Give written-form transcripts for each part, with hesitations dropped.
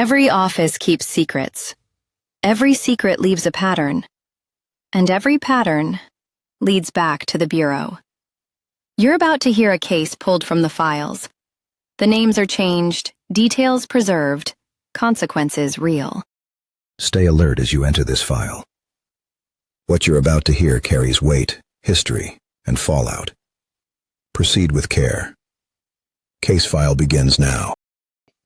Every office keeps secrets. Every secret leaves a pattern. And every pattern leads back to the Bureau. You're about to hear a case pulled from the files. The names are changed, details preserved, consequences real. Stay alert as you enter this file. What you're about to hear carries weight, history, and fallout. Proceed with care. Case file begins now.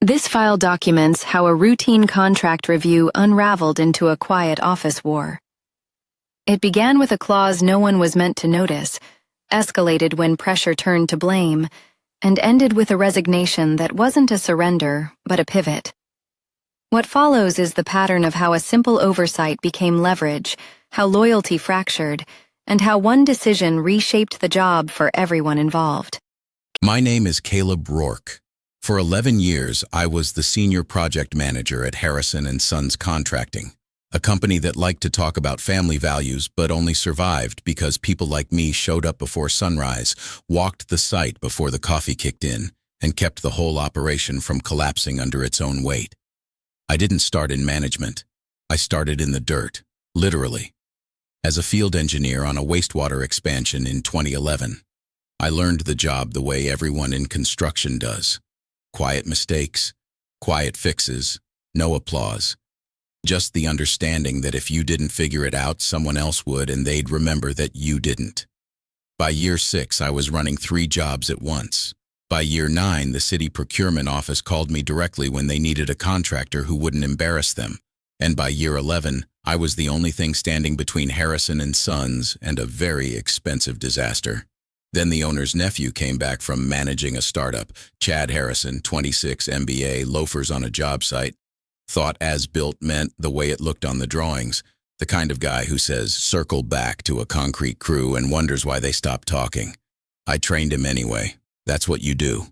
This file documents how a routine contract review unraveled into a quiet office war. It began with a clause no one was meant to notice, escalated when pressure turned to blame, and ended with a resignation that wasn't a surrender, but a pivot. What follows is the pattern of how a simple oversight became leverage, how loyalty fractured, and how one decision reshaped the job for everyone involved. My name is Caleb Rourke. For 11 years, I was the senior project manager at Harrison & Sons Contracting, a company that liked to talk about family values but only survived because people like me showed up before sunrise, walked the site before the coffee kicked in, and kept the whole operation from collapsing under its own weight. I didn't start in management. I started in the dirt, literally. As a field engineer on a wastewater expansion in 2011, I learned the job the way everyone in construction does. Quiet mistakes, quiet fixes, no applause. Just the understanding that if you didn't figure it out, someone else would, and they'd remember that you didn't. By year 6, I was running 3 jobs at once. By year 9, the city procurement office called me directly when they needed a contractor who wouldn't embarrass them. And by year 11, I was the only thing standing between Harrison & Sons and a very expensive disaster. Then the owner's nephew came back from managing a startup, Chad Harrison, 26, MBA, loafers on a job site. Thought as-built meant the way it looked on the drawings, the kind of guy who says, circle back to a concrete crew and wonders why they stopped talking. I trained him anyway. That's what you do.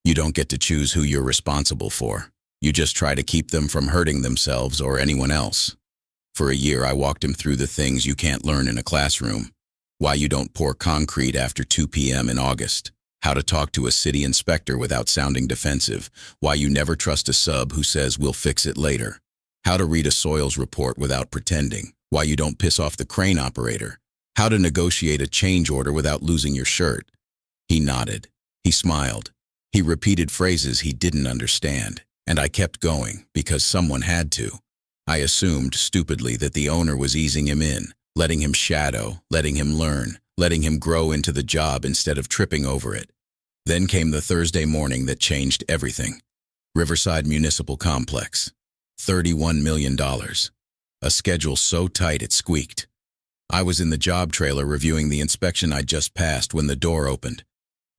You don't get to choose who you're responsible for. You just try to keep them from hurting themselves or anyone else. For a year, I walked him through the things you can't learn in a classroom. Why you don't pour concrete after 2 p.m. in August. How to talk to a city inspector without sounding defensive. Why you never trust a sub who says, we'll fix it later. How to read a soils report without pretending. Why you don't piss off the crane operator. How to negotiate a change order without losing your shirt. He nodded. He smiled. He repeated phrases he didn't understand. And I kept going, because someone had to. I assumed, stupidly, that the owner was easing him in, letting him shadow, letting him learn, letting him grow into the job instead of tripping over it. Then came the Thursday morning that changed everything. Riverside Municipal Complex. $31 million. A schedule so tight it squeaked. I was in the job trailer reviewing the inspection I'd just passed when the door opened.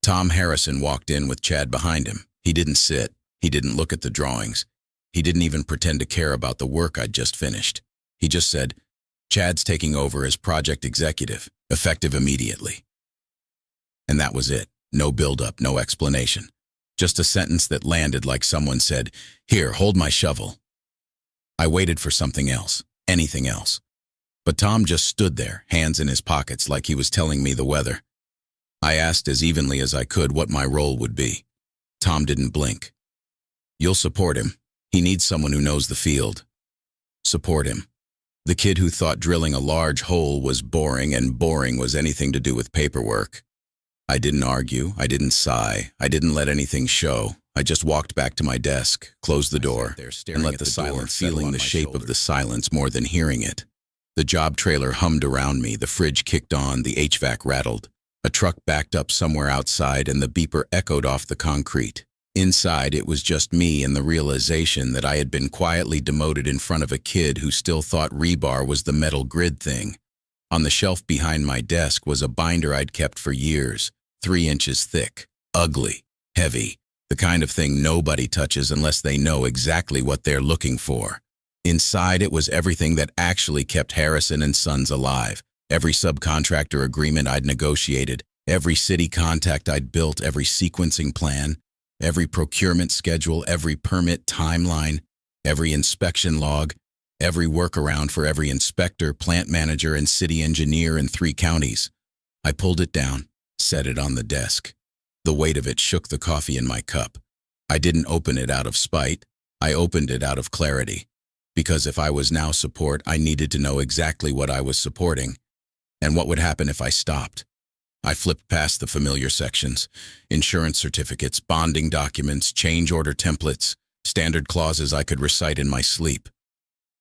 Tom Harrison walked in with Chad behind him. He didn't sit. He didn't look at the drawings. He didn't even pretend to care about the work I'd just finished. He just said, Chad's taking over as project executive, effective immediately. And that was it. No build-up, no explanation. Just a sentence that landed like someone said, here, hold my shovel. I waited for something else, anything else. But Tom just stood there, hands in his pockets, like he was telling me the weather. I asked as evenly as I could what my role would be. Tom didn't blink. You'll support him. He needs someone who knows the field. Support him. The kid who thought drilling a large hole was boring and boring was anything to do with paperwork. I didn't argue, I didn't sigh, I didn't let anything show. I just walked back to my desk, closed the door, and let the silence, feeling the shape of the silence more than hearing it. The job trailer hummed around me, the fridge kicked on, the HVAC rattled. A truck backed up somewhere outside and the beeper echoed off the concrete. Inside, it was just me and the realization that I had been quietly demoted in front of a kid who still thought rebar was the metal grid thing. On the shelf behind my desk was a binder I'd kept for years, 3 inches thick, ugly, heavy, the kind of thing nobody touches unless they know exactly what they're looking for. Inside, it was everything that actually kept Harrison & Sons alive, every subcontractor agreement I'd negotiated, every city contact I'd built, every sequencing plan, every procurement schedule, every permit timeline, every inspection log, every workaround for every inspector, plant manager, and city engineer in 3 counties. I pulled it down, set it on the desk. The weight of it shook the coffee in my cup. I didn't open it out of spite. I opened it out of clarity, because if I was now support, I needed to know exactly what I was supporting and what would happen if I stopped. I flipped past the familiar sections: insurance certificates, bonding documents, change order templates, standard clauses I could recite in my sleep.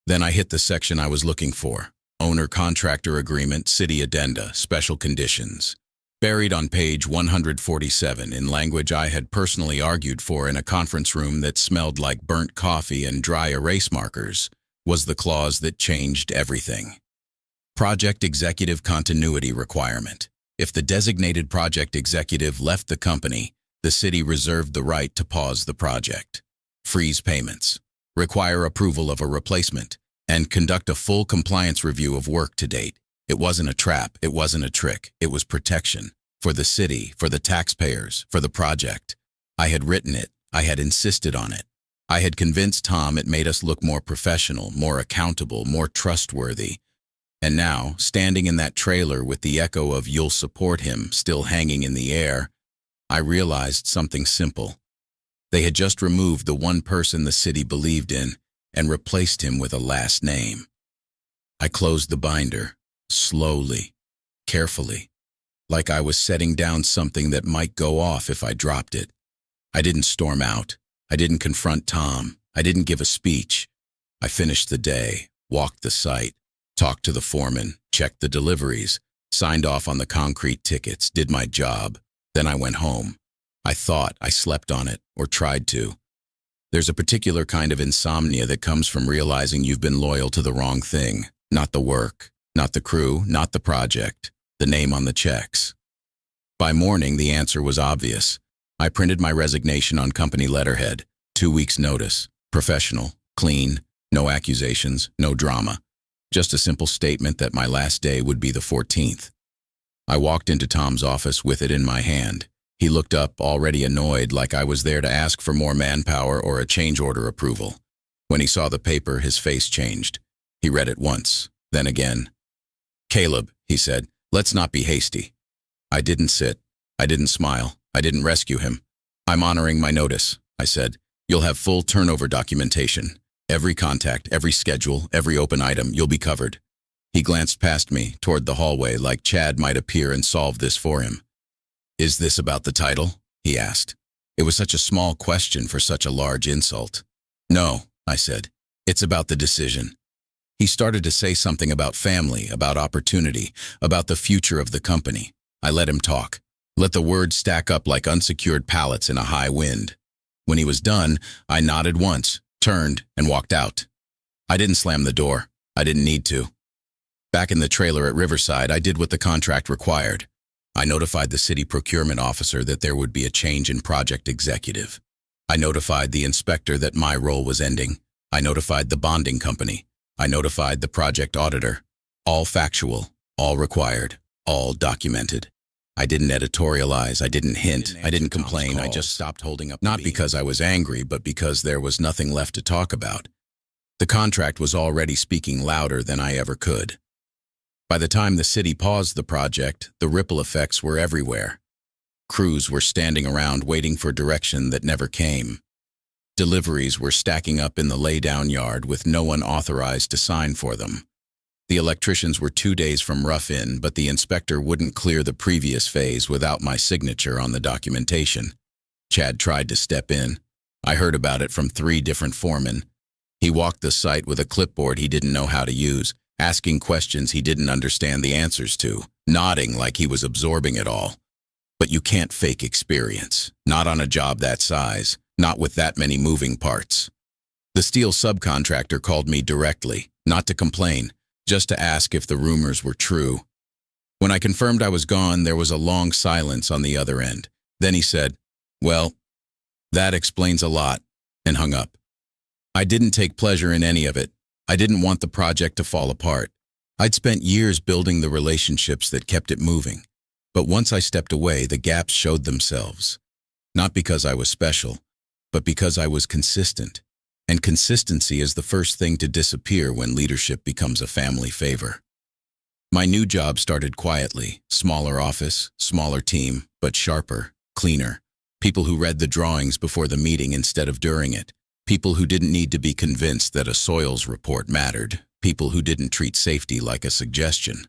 Then I hit the section I was looking for: owner-contractor agreement, city addenda, special conditions. Buried on page 147 in language I had personally argued for in a conference room that smelled like burnt coffee and dry erase markers was the clause that changed everything. Project executive continuity requirement. If the designated project executive left the company, the city reserved the right to pause the project, freeze payments, require approval of a replacement, and conduct a full compliance review of work to date. It wasn't a trap, it wasn't a trick, it was protection. For the city, for the taxpayers, for the project. I had written it, I had insisted on it. I had convinced Tom it made us look more professional, more accountable, more trustworthy. And now, standing in that trailer with the echo of "you'll support him" still hanging in the air, I realized something simple. They had just removed the one person the city believed in and replaced him with a last name. I closed the binder, slowly, carefully, like I was setting down something that might go off if I dropped it. I didn't storm out. I didn't confront Tom. I didn't give a speech. I finished the day, walked the site, talked to the foreman, checked the deliveries, signed off on the concrete tickets, did my job. Then I went home. I thought I slept on it, or tried to. There's a particular kind of insomnia that comes from realizing you've been loyal to the wrong thing. Not the work, not the crew, not the project, the name on the checks. By morning, the answer was obvious. I printed my resignation on company letterhead, 2 weeks' notice, professional, clean, no accusations, no drama. Just a simple statement that my last day would be the 14th. I walked into Tom's office with it in my hand. He looked up, already annoyed, like I was there to ask for more manpower or a change order approval. When he saw the paper, his face changed. He read it once, then again. "Caleb," he said, "let's not be hasty." I didn't sit. I didn't smile. I didn't rescue him. "I'm honoring my notice," I said. "You'll have full turnover documentation. Every contact, every schedule, every open item, you'll be covered." He glanced past me, toward the hallway, like Chad might appear and solve this for him. "Is this about the title?" he asked. It was such a small question for such a large insult. "No," I said. "It's about the decision." He started to say something about family, about opportunity, about the future of the company. I let him talk. Let the words stack up like unsecured pallets in a high wind. When he was done, I nodded once, turned, and walked out. I didn't slam the door. I didn't need to. Back in the trailer at Riverside, I did what the contract required. I notified the city procurement officer that there would be a change in project executive. I notified the inspector that my role was ending. I notified the bonding company. I notified the project auditor. All factual, all required, all documented. I didn't editorialize, I didn't hint, I didn't complain, I just stopped holding up. Not because I was angry, but because there was nothing left to talk about. The contract was already speaking louder than I ever could. By the time the city paused the project, the ripple effects were everywhere. Crews were standing around waiting for direction that never came. Deliveries were stacking up in the laydown yard with no one authorized to sign for them. The electricians were 2 days from rough-in, but the inspector wouldn't clear the previous phase without my signature on the documentation. Chad tried to step in. I heard about it from 3 different foremen. He walked the site with a clipboard he didn't know how to use, asking questions he didn't understand the answers to, nodding like he was absorbing it all. But you can't fake experience, not on a job that size, not with that many moving parts. The steel subcontractor called me directly, not to complain, just to ask if the rumors were true. When I confirmed I was gone, there was a long silence on the other end. Then he said, "Well, that explains a lot," and hung up. I didn't take pleasure in any of it. I didn't want the project to fall apart. I'd spent years building the relationships that kept it moving. But once I stepped away, the gaps showed themselves. Not because I was special, but because I was consistent. And consistency is the first thing to disappear when leadership becomes a family favor. My new job started quietly, smaller office, smaller team, but sharper, cleaner. People who read the drawings before the meeting instead of during it. People who didn't need to be convinced that a soils report mattered. People who didn't treat safety like a suggestion.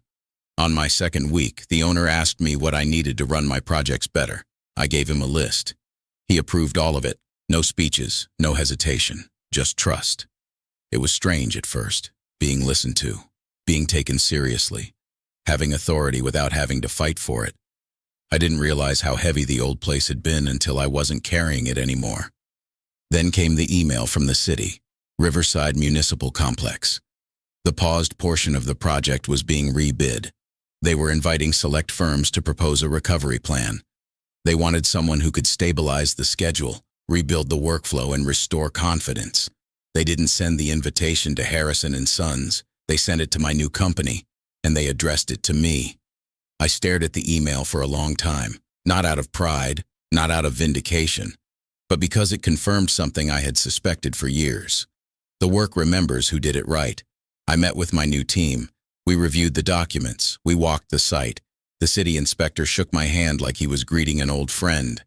On my second week, the owner asked me what I needed to run my projects better. I gave him a list. He approved all of it. No speeches, no hesitation, just trust. It was strange at first, being listened to, being taken seriously, having authority without having to fight for it. I didn't realize how heavy the old place had been until I wasn't carrying it anymore. Then came the email from the city, Riverside Municipal Complex. The paused portion of the project was being rebid. They were inviting select firms to propose a recovery plan. They wanted someone who could stabilize the schedule, rebuild the workflow, and restore confidence. They didn't send the invitation to Harrison and Sons. They sent it to my new company, and they addressed it to me. I stared at the email for a long time, not out of pride, not out of vindication, but because it confirmed something I had suspected for years. The work remembers who did it right. I met with my new team. We reviewed the documents. We walked the site. The city inspector shook my hand like he was greeting an old friend.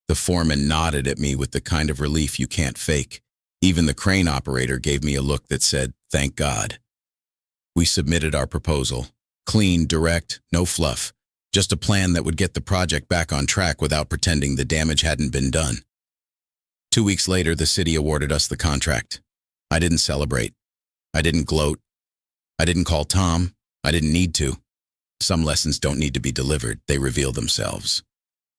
The foreman nodded at me with the kind of relief you can't fake. Even the crane operator gave me a look that said, "Thank God." We submitted our proposal. Clean, direct, no fluff. Just a plan that would get the project back on track without pretending the damage hadn't been done. 2 weeks later, the city awarded us the contract. I didn't celebrate. I didn't gloat. I didn't call Tom. I didn't need to. Some lessons don't need to be delivered. They reveal themselves.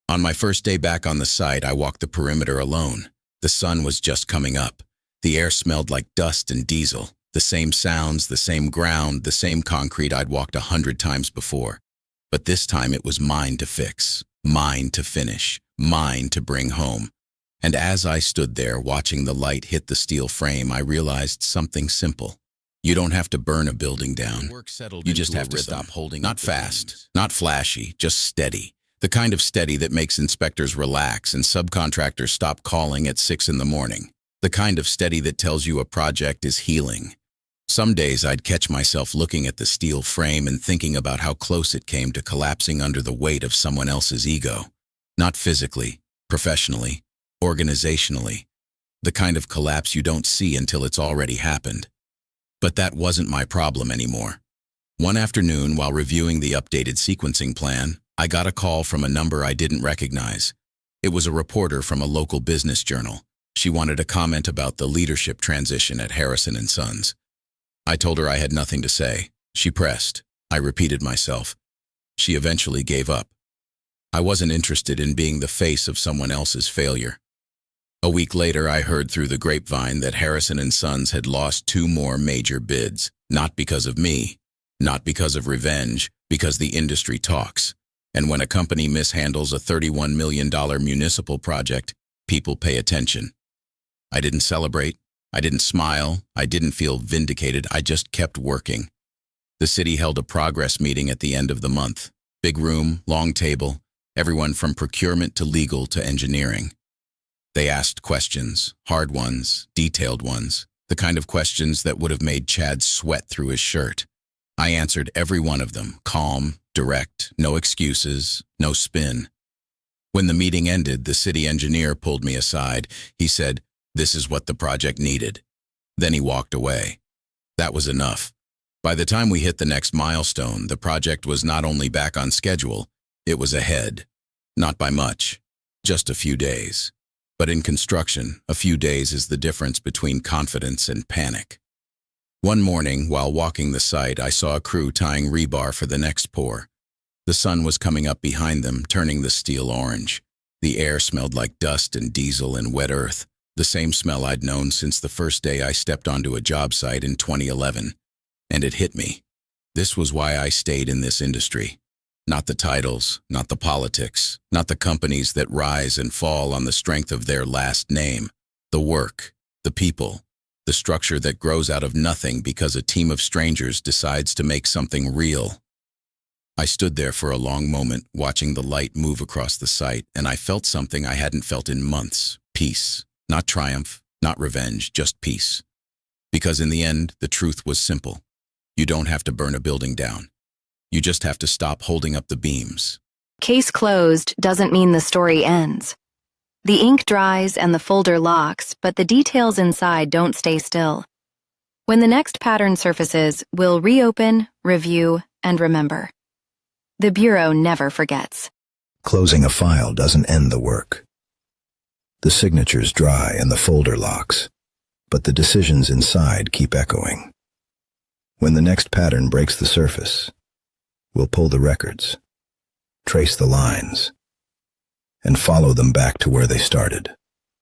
On my first day back on the site, I walked the perimeter alone. The sun was just coming up. The air smelled like dust and diesel. The same sounds, the same ground, the same concrete I'd walked 100 times before. But this time it was mine to fix, mine to finish, mine to bring home. And as I stood there watching the light hit the steel frame, I realized something simple. You don't have to burn a building down. You just have to stop holding. Not fast, not flashy, just steady. The kind of steady that makes inspectors relax and subcontractors stop calling at 6 in the morning. The kind of steady that tells you a project is healing. Some days I'd catch myself looking at the steel frame and thinking about how close it came to collapsing under the weight of someone else's ego. Not physically, professionally, organizationally. The kind of collapse you don't see until it's already happened. But that wasn't my problem anymore. One afternoon, while reviewing the updated sequencing plan, I got a call from a number I didn't recognize. It was a reporter from a local business journal. She wanted a comment about the leadership transition at Harrison and Sons. I told her I had nothing to say. She pressed. I repeated myself. She eventually gave up. I wasn't interested in being the face of someone else's failure. A week later, I heard through the grapevine that Harrison and Sons had lost 2 more major bids, not because of me, not because of revenge, because the industry talks. And when a company mishandles a $31 million municipal project, people pay attention. I didn't celebrate. I didn't smile. I didn't feel vindicated. I just kept working. The city held a progress meeting at the end of the month. Big room, long table, everyone from procurement to legal to engineering. They asked questions, hard ones, detailed ones, the kind of questions that would have made Chad sweat through his shirt. I answered every one of them, calm, direct, no excuses, no spin. When the meeting ended, the city engineer pulled me aside. He said, "This is what the project needed." Then he walked away. That was enough. By the time we hit the next milestone, the project was not only back on schedule, it was ahead. Not by much, just a few days. But in construction, a few days is the difference between confidence and panic. One morning, while walking the site, I saw a crew tying rebar for the next pour. The sun was coming up behind them, turning the steel orange. The air smelled like dust and diesel and wet earth, the same smell I'd known since the first day I stepped onto a job site in 2011. And it hit me. This was why I stayed in this industry. Not the titles, not the politics, not the companies that rise and fall on the strength of their last name. The work, the people, the structure that grows out of nothing because a team of strangers decides to make something real. I stood there for a long moment, watching the light move across the site, and I felt something I hadn't felt in months. Peace. Not triumph, not revenge, just peace. Because in the end, the truth was simple. You don't have to burn a building down. You just have to stop holding up the beams. Case closed doesn't mean the story ends. The ink dries and the folder locks, but the details inside don't stay still. When the next pattern surfaces, we'll reopen, review, and remember. The Bureau never forgets. Closing a file doesn't end the work. The signatures dry and the folder locks, but the decisions inside keep echoing. When the next pattern breaks the surface, we'll pull the records, trace the lines, and follow them back to where they started.